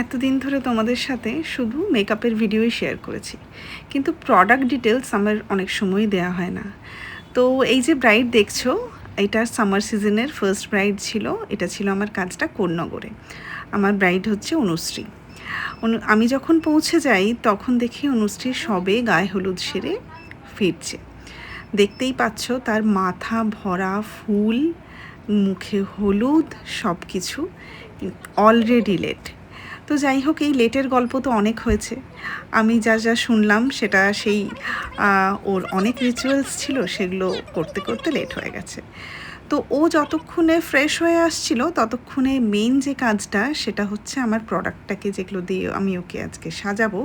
এতদিন ধরে তোমাদের সাথে শুধু মেকআপের ভিডিওই শেয়ার করেছি, কিন্তু প্রোডাক্ট ডিটেলস আমার অনেক সময় দেয়া হয় না। তো এই যে ব্রাইড দেখছো, এটা সামার সিজনের ফার্স্ট ব্রাইড ছিল। এটা ছিল আমার কাজটা কোন্নগরে। আমার ব্রাইড হচ্ছে অনুশ্রী। আমি যখন পৌঁছে যাই তখন দেখি অনুশ্রী সবে গায়ে হলুদ সেরে ফিরছে। দেখতেই পাচ্ছ তার মাথা ভরা ফুল, মুখে হলুদ, সব কিছু অলরেডি লেট। তো যাই হোক, এই লেটের গল্প তো অনেক হয়েছে। আমি যা যা শুনলাম সেটা সেই ওর অনেক রিচুয়ালস ছিল, সেগুলো করতে করতে লেট হয়ে গেছে। তো ও যতক্ষণে ফ্রেশ হয়ে আসছিল ততক্ষণে মেইন যে কাজটা সেটা হচ্ছে আমার প্রোডাক্টটাকে যেগুলো দিয়ে আমি ওকে আজকে সাজাবো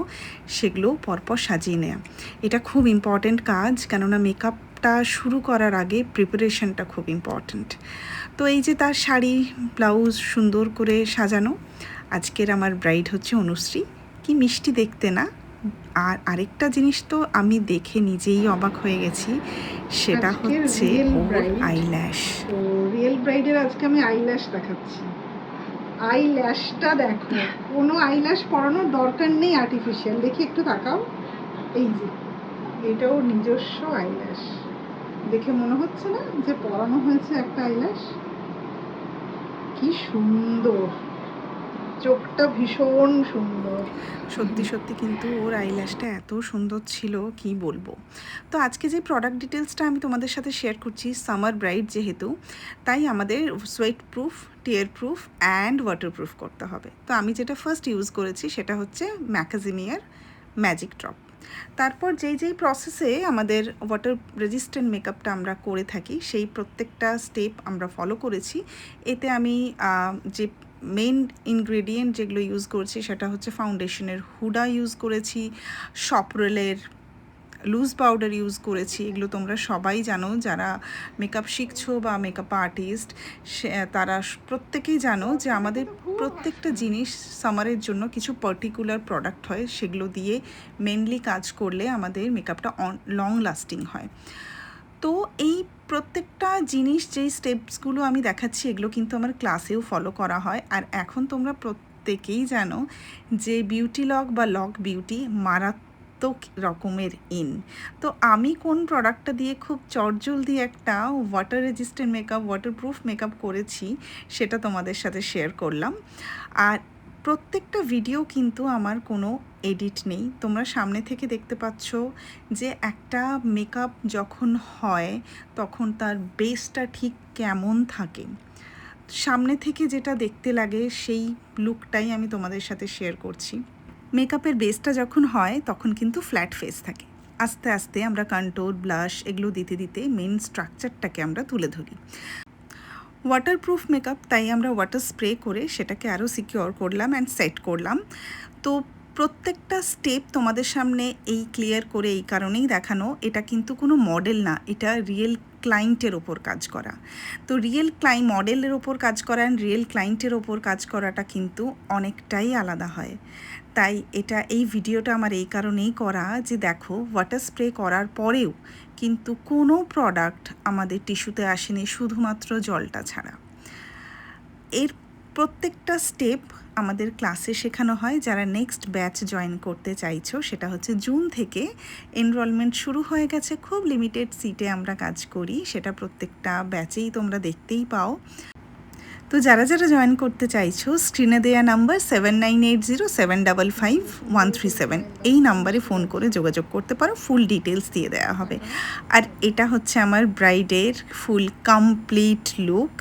সেগুলো পরপর সাজিয়ে নেওয়া। এটা খুব ইম্পর্ট্যান্ট কাজ, কেননা মেকআপটা শুরু করার আগে প্রিপারেশনটা খুব ইম্পর্ট্যান্ট। তো এই যে তার শাড়ি ব্লাউজ সুন্দর করে সাজানো। আজকের আমার ব্রাইড হচ্ছে অনুশ্রী। কি মিষ্টি দেখতে না? আর আরেকটা জিনিস তো আমি দেখে নিজেই অবাক হয়ে গেছি, সেটা হচ্ছে ওর আইল্যাশ। তো রিয়েল ব্রাইডের আজকে আমি আইল্যাশ দেখাচ্ছি। আইল্যাশটা দেখো, কোনো আইল্যাশ পরানোর দরকার নেই আর্টিফিশিয়াল। দেখি একটু তাকাও, এই যে এটাও নিজস্ব আইল্যাশ। দেখে মনে হচ্ছে না যে পরানো হয়েছে একটা আইল্যাশ? কি সুন্দর, চোখটা ভীষণ সুন্দর। সত্যি সত্যি কিন্তু ওর আইল্যাশটা এত সুন্দর ছিল কি বলবো। তো আজকে যে প্রোডাক্ট ডিটেলসটা আমি তোমাদের সাথে শেয়ার করছি, সামার ব্রাইড যেহেতু, তাই আমাদের sweat proof, tear proof and water proof করতে হবে। তো আমি যেটা ফার্স্ট ইউজ করেছি সেটা হচ্ছে ম্যাকাজিমিয়ার ম্যাজিক ড্রপ। তারপর যেই প্রসেসে আমাদের ওয়াটার রেজিস্ট্যান্ট মেকআপটা আমরা করে থাকি সেই প্রত্যেকটা স্টেপ আমরা ফলো করেছি। এতে আমি যে মেন ইনগ্রেডিয়েন্ট যেগুলো ইউজ করছি সেটা হচ্ছে ফাউন্ডেশনের হুডা ইউজ করেছি, সপরেলের লুজ পাউডার ইউজ করেছি। এগুলো তোমরা সবাই জানো, যারা মেকআপ শিখছো বা মেকআপ আর্টিস্ট তারা প্রত্যেকেই জানো যে আমাদের প্রত্যেকটা জিনিস সামারের জন্য কিছু পার্টিকুলার প্রোডাক্ট হয়, সেগুলো দিয়ে মেনলি কাজ করলে আমাদের মেকআপটা লং লাস্টিং হয়। তো এই প্রত্যেকটা জিনিস যেই স্টেপসগুলো আমি দেখাচ্ছি এগুলো কিন্তু আমার ক্লাসেও ফলো করা হয়। আর এখন তোমরা প্রত্যেকেই জানো যে বিউটি লক বা লক বিউটি মারাত্মক রকমের ইন। তো আমি কোন প্রোডাক্টটা দিয়ে খুব চটজলদি একটা water resistant makeup, waterproof makeup করেছি সেটা তোমাদের সাথে শেয়ার করলাম। আর প্রত্যেকটা ভিডিও কিন্তু আমার কোনো এডিট নেই, তোমরা সামনে থেকে দেখতে পাচ্ছ যে একটা মেকআপ যখন হয় তখন তার বেসটা ঠিক কেমন থাকে। সামনে থেকে যেটা দেখতে লাগে সেই লুকটাই আমি তোমাদের সাথে শেয়ার করছি। মেকআপের বেসটা যখন হয় তখন কিন্তু ফ্ল্যাট ফেস থাকে, আস্তে আস্তে আমরা কন্ট্যুর, ব্লাশ এগুলো দিতে দিতে মেন স্ট্রাকচারটাকে আমরা তুলে ধরি। ওয়াটারপ্রুফ মেকআপ, তাই আমরা ওয়াটার স্প্রে করে সেটাকে আরও সিকিওর করলাম অ্যান্ড সেট করলাম। তো প্রত্যেকটা স্টেপ তোমাদের সামনে এই ক্লিয়ার করে এই কারণেই দেখানো, এটা কিন্তু কোনো মডেল না, এটা রিয়েল ক্লায়েন্টের ওপর কাজ করা। তো রিয়েল মডেলের ওপর কাজ করা অ্যান্ড রিয়েল ক্লায়েন্টের ওপর কাজ করাটা কিন্তু অনেকটাই আলাদা হয়। তাই এই ভিডিওটা আমার এই কারণেই করা যে দেখো, ওয়াটার স্প্রে করার পরেও কিন্তু কোনো প্রোডাক্ট আমাদের টিস্যুতে আসেনি, শুধুমাত্র জলটা ছাড়া। এর প্রত্যেকটা স্টেপ আমাদের ক্লাসে শেখানো হয়। যারা নেক্সট ব্যাচ জয়েন করতে চাইছো, সেটা হচ্ছে জুন থেকে এনরোলমেন্ট শুরু হয়ে গেছে। খুব লিমিটেড সিটে আমরা কাজ করি, সেটা প্রত্যেকটা ব্যাচেই তোমরা দেখতেই পাও। তো যারা যারা জয়েন করতে চাইছো, স্ক্রিনে দেওয়া নাম্বার 7980755137 এই নাম্বারে ফোন করে যোগাযোগ করতে পারো, ফুল ডিটেলস দিয়ে দেওয়া হবে। আর এটা হচ্ছে আমার ব্রাইডের ফুল কমপ্লিট লুক।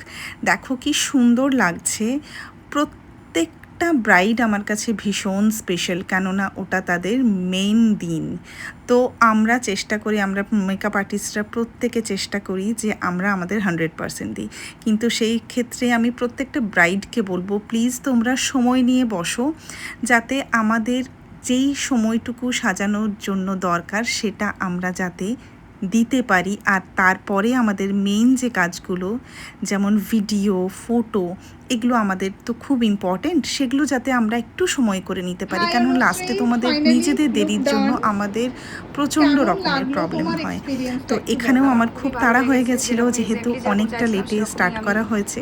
দেখো কি সুন্দর লাগছে। প্রত্যেকটা ব্রাইড আমার কাছে ভীষণ স্পেশাল, কেননা ওটা তাদের মেইন দিন। তো আমরা চেষ্টা করি, আমরা মেকআপ আর্টিস্টরা প্রত্যেকে চেষ্টা করি যে আমরা আমাদের 100% দিই। কিন্তু সেই ক্ষেত্রে আমি প্রত্যেকটা ব্রাইডকে বলবো, প্লিজ তোমরা সময় নিয়ে বসো, যাতে আমাদের যেই সময়টুকু সাজানোর জন্য দরকার সেটা আমরা যাতে দিতে পারি, আর তারপরে আমাদের মেইন যে কাজগুলো যেমন ভিডিও, ফটো, এগুলো আমাদের তো খুব ইম্পর্টেন্ট, সেগুলো যাতে আমরা একটু সময় করে নিতে পারি, কারণ লাস্টে তোমাদের নিজেদের দেরির জন্য আমাদের প্রচণ্ড রকমের প্রবলেম হয়। তো এখানেও আমার খুব তাড়া হয়ে গেছিলো, যেহেতু অনেকটা লেটে স্টার্ট করা হয়েছে।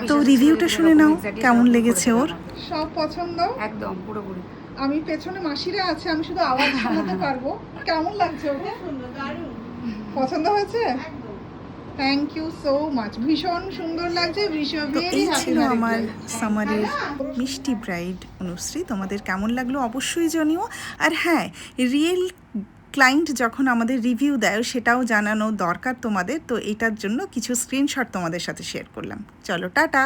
তো রিভিউটা শুনে নাও, কেমন লেগেছে ওর। সব পছন্দ একদম পুরোপুরি। আমি পেছনে মাসিরা আছে, আমি শুধু আওয়াজ শোনাতে পারবো। কেমন লাগছে ওকে? পছন্দ হয়েছে? থ্যাংক ইউ সো মাচ, ভীষণ সুন্দর লাগছে, ভীষণ তো ভেরি এই হ্যাপি ছিল আমার সামারের মিষ্টি ব্রাইড অনুশ্রী। তোমাদের কেমন লাগলো অবশ্যই জানিও। আর হ্যাঁ, রিয়েল ক্লায়েন্ট যখন আমাদের রিভিউ দেয় সেটাও জানানো দরকার তোমাদের, তো এটার জন্য কিছু স্ক্রিনশট তোমাদের সাথে শেয়ার করলাম। চলো টাটা।